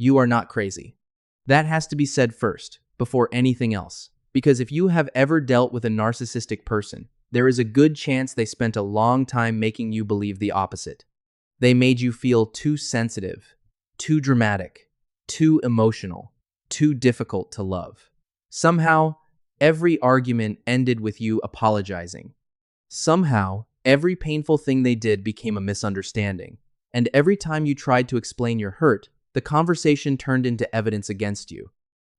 you are not crazy. That has to be said first, before anything else. Because if you have ever dealt with a narcissistic person, there is a good chance they spent a long time making you believe the opposite. They made you feel too sensitive, too dramatic, too emotional, too difficult to love. Somehow, every argument ended with you apologizing. Somehow, every painful thing they did became a misunderstanding. And every time you tried to explain your hurt, the conversation turned into evidence against you.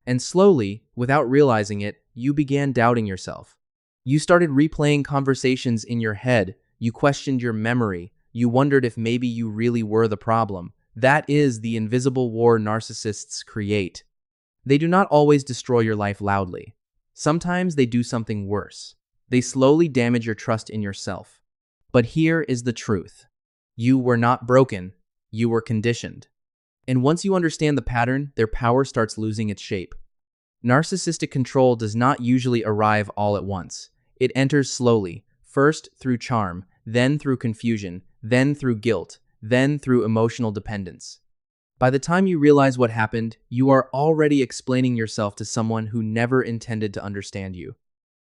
And slowly, without realizing it, you began doubting yourself. You started replaying conversations in your head, you questioned your memory, you wondered if maybe you really were the problem. That is the invisible war narcissists create. They do not always destroy your life loudly. Sometimes they do something worse. They slowly damage your trust in yourself. But here is the truth. You were not broken, you were conditioned. And once you understand the pattern, their power starts losing its shape. Narcissistic control does not usually arrive all at once. It enters slowly, first through charm, then through confusion, then through guilt, then through emotional dependence. By the time you realize what happened, you are already explaining yourself to someone who never intended to understand you.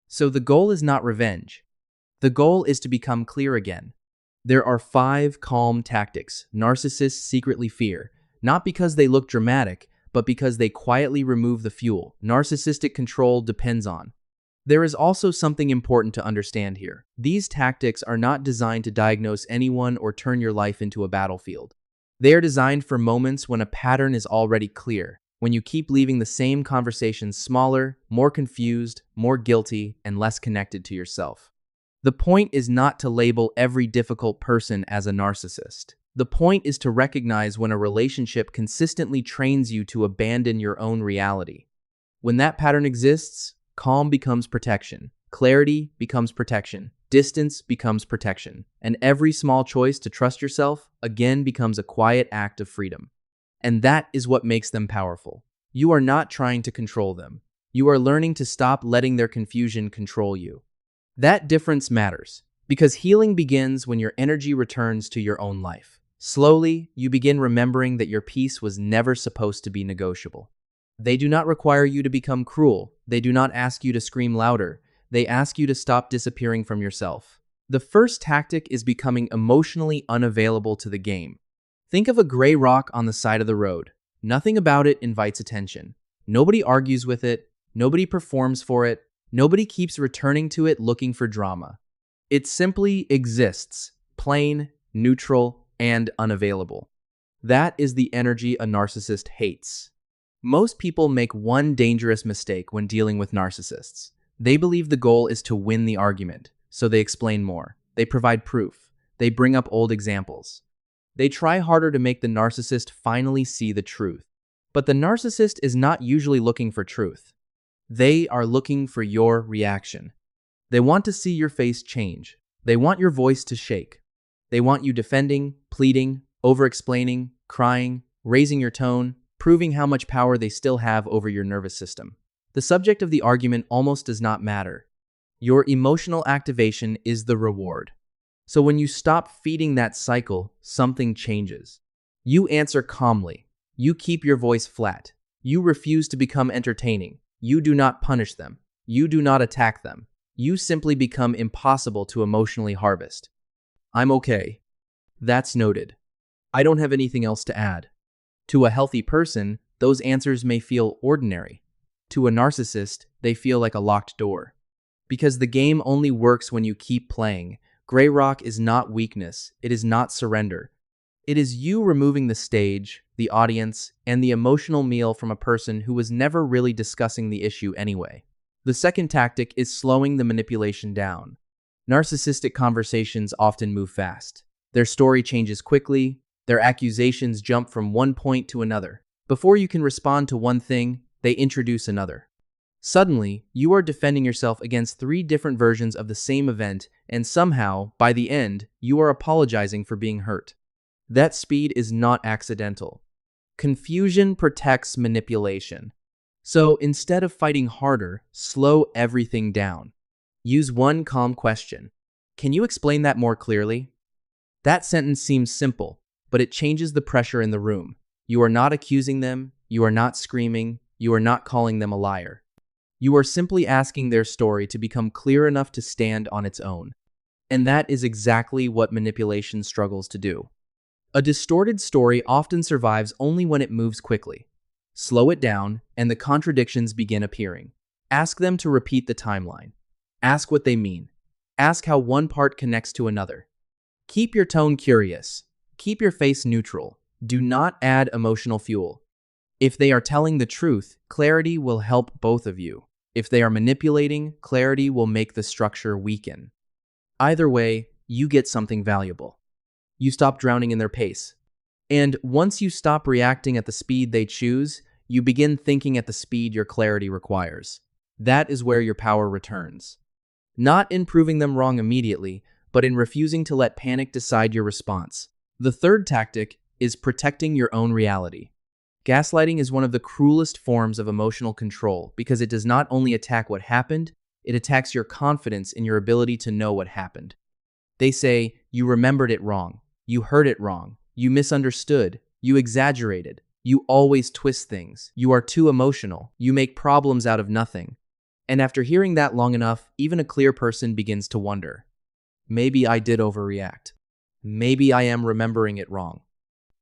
So the goal is not revenge. The goal is to become clear again. There are 5 calm tactics narcissists secretly fear, not because they look dramatic, but because they quietly remove the fuel narcissistic control depends on. There is also something important to understand here. These tactics are not designed to diagnose anyone or turn your life into a battlefield. They are designed for moments when a pattern is already clear, when you keep leaving the same conversations smaller, more confused, more guilty, and less connected to yourself. The point is not to label every difficult person as a narcissist. The point is to recognize when a relationship consistently trains you to abandon your own reality. When that pattern exists, calm becomes protection, clarity becomes protection, distance becomes protection, and every small choice to trust yourself again becomes a quiet act of freedom. And that is what makes them powerful. You are not trying to control them. You are learning to stop letting their confusion control you. That difference matters, because healing begins when your energy returns to your own life. Slowly, you begin remembering that your peace was never supposed to be negotiable. They do not require you to become cruel. They do not ask you to scream louder. They ask you to stop disappearing from yourself. The first tactic is becoming emotionally unavailable to the game. Think of a gray rock on the side of the road. Nothing about it invites attention. Nobody argues with it. Nobody performs for it. Nobody keeps returning to it looking for drama. It simply exists, plain, neutral, and unavailable. That is the energy a narcissist hates. Most people make one dangerous mistake when dealing with narcissists. They believe the goal is to win the argument, so they explain more. They provide proof. They bring up old examples. They try harder to make the narcissist finally see the truth. But the narcissist is not usually looking for truth. They are looking for your reaction. They want to see your face change. They want your voice to shake. They want you defending, pleading, over-explaining, crying, raising your tone, proving how much power they still have over your nervous system. The subject of the argument almost does not matter. Your emotional activation is the reward. So when you stop feeding that cycle, something changes. You answer calmly. You keep your voice flat. You refuse to become entertaining. You do not punish them. You do not attack them. You simply become impossible to emotionally harvest. I'm okay. That's noted. I don't have anything else to add. To a healthy person, those answers may feel ordinary. To a narcissist, they feel like a locked door. Because the game only works when you keep playing. Gray rock is not weakness. It is not surrender. It is you removing the stage, the audience, and the emotional meal from a person who was never really discussing the issue anyway. The second tactic is slowing the manipulation down. Narcissistic conversations often move fast. Their story changes quickly. Their accusations jump from one point to another. Before you can respond to one thing, they introduce another. Suddenly, you are defending yourself against 3 different versions of the same event, and somehow, by the end, you are apologizing for being hurt. That speed is not accidental. Confusion protects manipulation. So instead of fighting harder, slow everything down. Use one calm question. Can you explain that more clearly? That sentence seems simple, but it changes the pressure in the room. You are not accusing them, you are not screaming, you are not calling them a liar. You are simply asking their story to become clear enough to stand on its own. And that is exactly what manipulation struggles to do. A distorted story often survives only when it moves quickly. Slow it down, and the contradictions begin appearing. Ask them to repeat the timeline. Ask what they mean. Ask how one part connects to another. Keep your tone curious. Keep your face neutral. Do not add emotional fuel. If they are telling the truth, clarity will help both of you. If they are manipulating, clarity will make the structure weaken. Either way, you get something valuable. You stop drowning in their pace. And once you stop reacting at the speed they choose, you begin thinking at the speed your clarity requires. That is where your power returns. Not in proving them wrong immediately, but in refusing to let panic decide your response. The third tactic is protecting your own reality. Gaslighting is one of the cruelest forms of emotional control because it does not only attack what happened, it attacks your confidence in your ability to know what happened. They say, you remembered it wrong, you heard it wrong, you misunderstood, you exaggerated, you always twist things, you are too emotional, you make problems out of nothing. And after hearing that long enough, even a clear person begins to wonder, maybe I did overreact. Maybe I am remembering it wrong.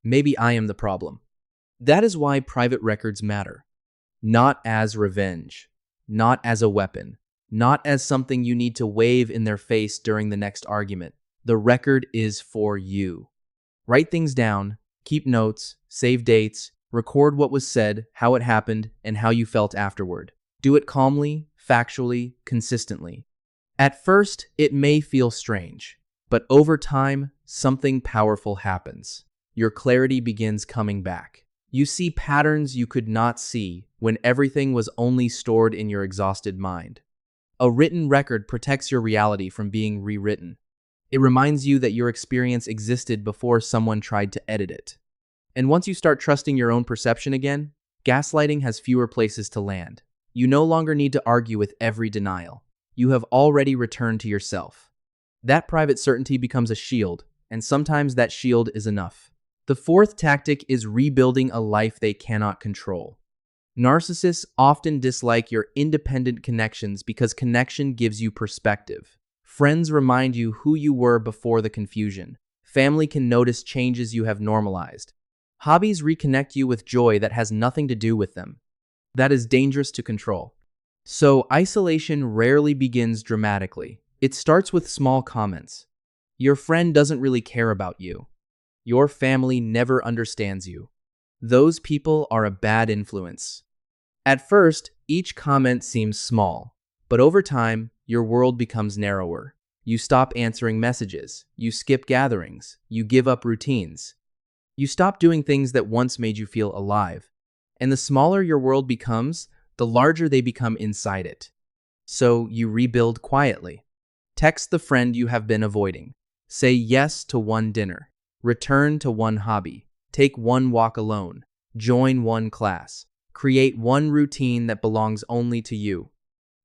Maybe I am the problem. That is why private records matter. Not as revenge, not as a weapon, not as something you need to wave in their face during the next argument. The record is for you. Write things down, keep notes, save dates, record what was said, how it happened, and how you felt afterward. Do it calmly, factually, consistently. At first, it may feel strange, but over time, something powerful happens. Your clarity begins coming back. You see patterns you could not see when everything was only stored in your exhausted mind. A written record protects your reality from being rewritten. It reminds you that your experience existed before someone tried to edit it. And once you start trusting your own perception again, gaslighting has fewer places to land. You no longer need to argue with every denial. You have already returned to yourself. That private certainty becomes a shield, and sometimes that shield is enough. The fourth tactic is rebuilding a life they cannot control. Narcissists often dislike your independent connections because connection gives you perspective. Friends remind you who you were before the confusion. Family can notice changes you have normalized. Hobbies reconnect you with joy that has nothing to do with them. That is dangerous to control. So isolation rarely begins dramatically. It starts with small comments. Your friend doesn't really care about you. Your family never understands you. Those people are a bad influence. At first, each comment seems small, but over time, your world becomes narrower. You stop answering messages, you skip gatherings, you give up routines. You stop doing things that once made you feel alive. And the smaller your world becomes, the larger they become inside it. So you rebuild quietly. Text the friend you have been avoiding. Say yes to one dinner. Return to one hobby. Take one walk alone. Join one class. Create one routine that belongs only to you.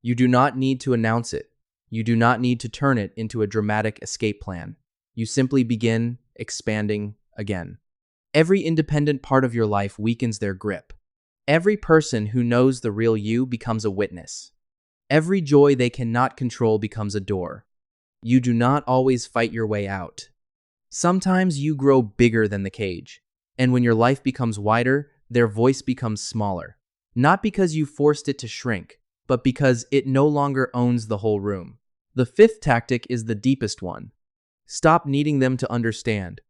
You do not need to announce it. You do not need to turn it into a dramatic escape plan. You simply begin expanding again. Every independent part of your life weakens their grip. Every person who knows the real you becomes a witness. Every joy they cannot control becomes a door. You do not always fight your way out. Sometimes you grow bigger than the cage, and when your life becomes wider, their voice becomes smaller. Not because you forced it to shrink, but because it no longer owns the whole room. The fifth tactic is the deepest one. Stop needing them to understand.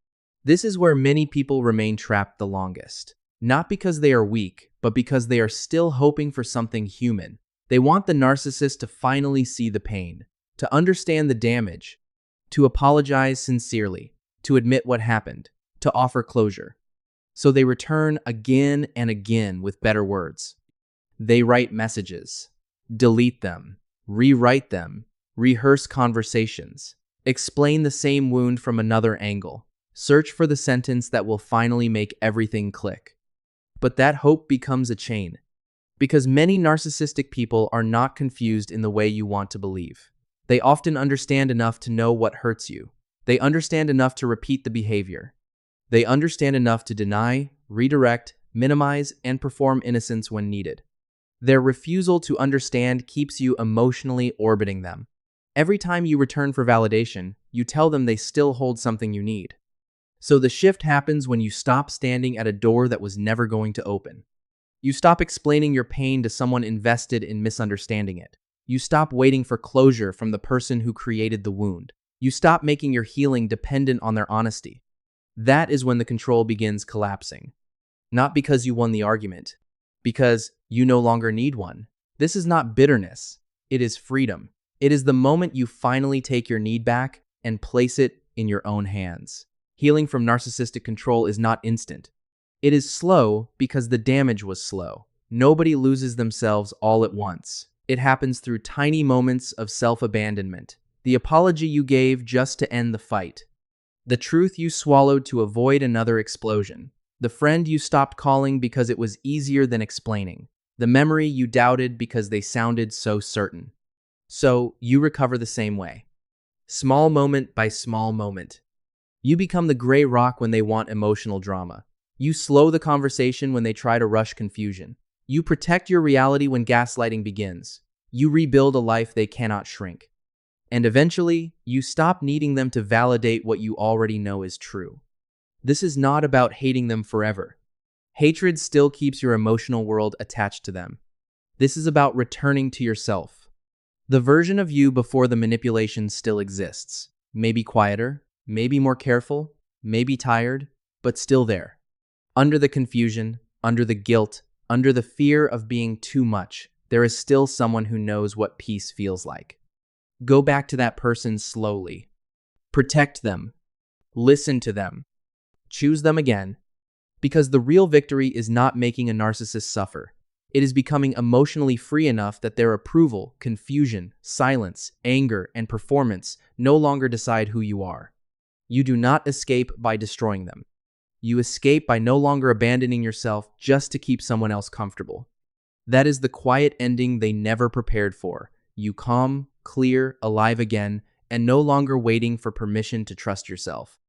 This is where many people remain trapped the longest. Not because they are weak, but because they are still hoping for something human. They want the narcissist to finally see the pain, to understand the damage, to apologize sincerely, to admit what happened, to offer closure. So they return again and again with better words. They write messages, delete them, rewrite them, rehearse conversations, explain the same wound from another angle, search for the sentence that will finally make everything click. But that hope becomes a chain, because many narcissistic people are not confused in the way you want to believe. They often understand enough to know what hurts you. They understand enough to repeat the behavior. They understand enough to deny, redirect, minimize, and perform innocence when needed. Their refusal to understand keeps you emotionally orbiting them. Every time you return for validation, you tell them they still hold something you need. So the shift happens when you stop standing at a door that was never going to open. You stop explaining your pain to someone invested in misunderstanding it. You stop waiting for closure from the person who created the wound. You stop making your healing dependent on their honesty. That is when the control begins collapsing. Not because you won the argument, because you no longer need one. This is not bitterness. It is freedom. It is the moment you finally take your need back and place it in your own hands. Healing from narcissistic control is not instant. It is slow because the damage was slow. Nobody loses themselves all at once. It happens through tiny moments of self-abandonment. The apology you gave just to end the fight. The truth you swallowed to avoid another explosion. The friend you stopped calling because it was easier than explaining. The memory you doubted because they sounded so certain. So, you recover the same way. Small moment by small moment. You become the gray rock when they want emotional drama. You slow the conversation when they try to rush confusion. You protect your reality when gaslighting begins. You rebuild a life they cannot shrink. And eventually, you stop needing them to validate what you already know is true. This is not about hating them forever. Hatred still keeps your emotional world attached to them. This is about returning to yourself. The version of you before the manipulation still exists. Maybe quieter, maybe more careful, maybe tired, but still there. Under the confusion, under the guilt, under the fear of being too much, there is still someone who knows what peace feels like. Go back to that person slowly. Protect them. Listen to them. Choose them again. Because the real victory is not making a narcissist suffer. It is becoming emotionally free enough that their approval, confusion, silence, anger, and performance no longer decide who you are. You do not escape by destroying them. You escape by no longer abandoning yourself just to keep someone else comfortable. That is the quiet ending they never prepared for. You calm, clear, alive again, and no longer waiting for permission to trust yourself.